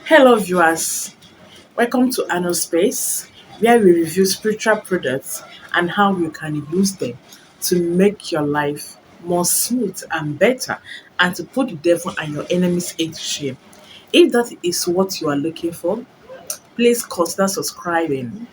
Hello, viewers. Welcome to Anno Space, where we review spiritual products and how you can use them to make your life more smooth and better, and to put the devil and your enemies into shame. If that is what you are looking for, please consider subscribing.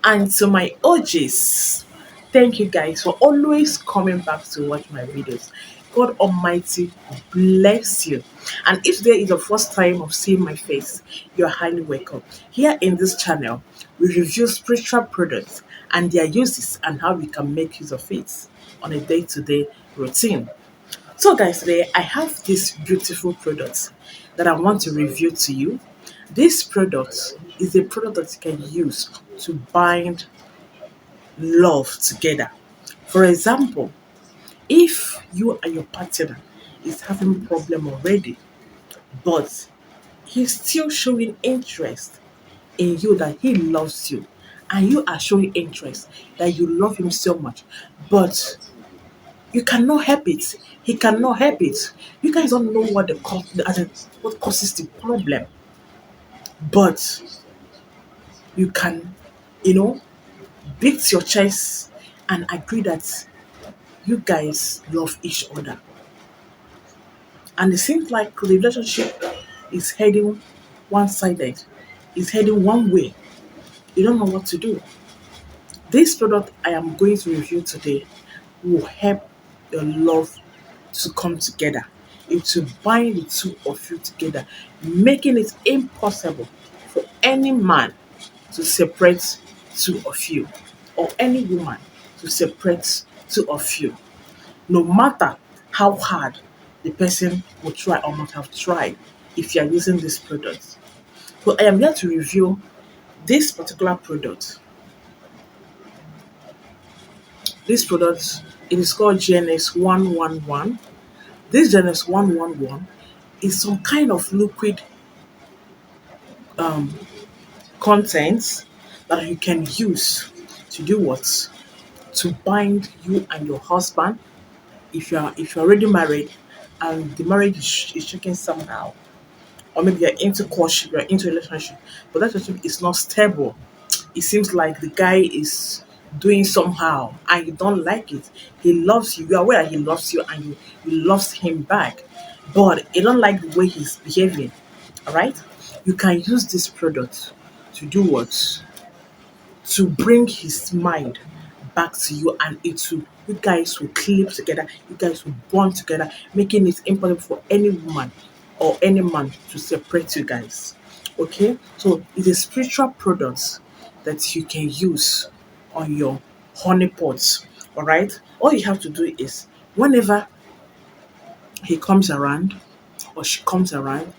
And to my OGs, thank you guys for always coming back to watch my videos. God Almighty bless you. And if there is a first time of seeing my face, you're highly welcome. Here in this channel, we review spiritual products and their uses and how we can make use of it on a day-to-day routine. So guys, today I have this beautiful product that I want to review to you. This product is a product that you can use to bind love together. For example, if you and your partner is having problem already, but he's still showing interest in you, that he loves you, and you are showing interest that you love him so much, but you cannot help it. He cannot help it. You guys don't know what the what causes the problem, but you can, you know, beat your chest and agree that you guys love each other. And it seems like the relationship is heading one-sided, is heading one way. You don't know what to do. This product I am going to review today will help your love to come together. It will bind the two of you together, making it impossible for any man to separate two of you, or any woman to separate two of you, no matter how hard the person will try or might have tried. If you are using this product, so I am here to review this particular product. This product, it is called GNS 111. This GNS 111 is some kind of liquid content that you can use to do what? To bind you and your husband. If you're already married and the marriage is shaking somehow, or maybe you're into courtship, you're into a relationship, but that relationship is not stable. It seems like the guy is doing somehow and you don't like it. He loves you, you are aware that he loves you, and you loves him back, but you don't like the way he's behaving. All right, you can use this product to do what? To bring his mind back to you, and you guys will clip together, you guys will bond together, making it impossible for any woman or any man to separate you guys. Okay, so it's a spiritual product that you can use on your honey pots. All right, all you have to do is, whenever he comes around or she comes around,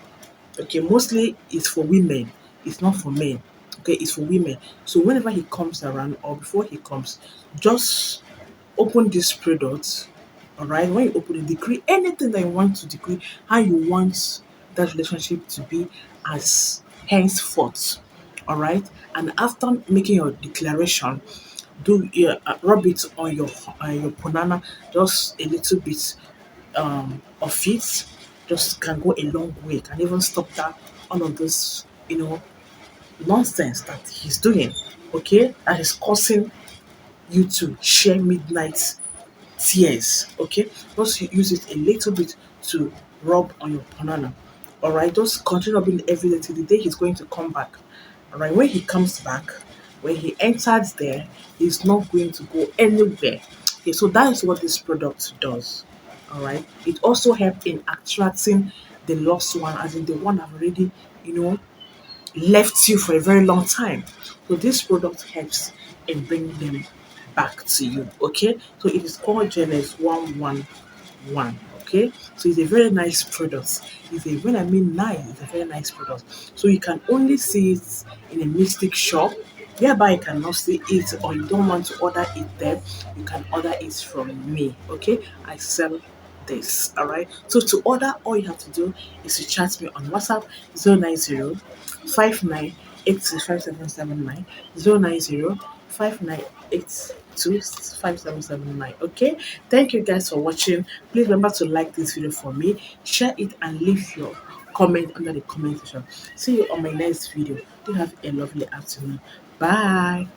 okay, mostly it's for women, it's not for men. Okay, it's for women. So whenever he comes around or before he comes, just open this product. All right, when you open it, decree anything that you want to decree, how you want that relationship to be as henceforth. All right, and after making your declaration, do rub it on your banana, just a little bit of it, just can go a long way, can even stop that all of this, nonsense that he's doing, okay, that is causing you to share midnight tears. Okay, just use it a little bit to rub on your banana. All right, just continue rubbing every day till the day he's going to come back. All right, when he comes back, when he enters there, he's not going to go anywhere. Okay, so that is what this product does. All right, it also helps in attracting the lost one, as in the one have already, you know, left you for a very long time. So this product helps in bringing them back to you. Okay, so it is called Genesis 111. Okay, so it's a very nice product. When I mean nice, it's a very nice product. So you can only see it in a mystic shop. Whereby you cannot see it, or you don't want to order it there, you can order it from me. Okay, I sell this. All right, so to order, all you have to do is to chat me on WhatsApp 090 59825779, 090 59825779. Okay, thank you guys for watching. Please remember to like this video for me, share it, and leave your comment under the comment section. See you on my next video. Do have a lovely afternoon. Bye.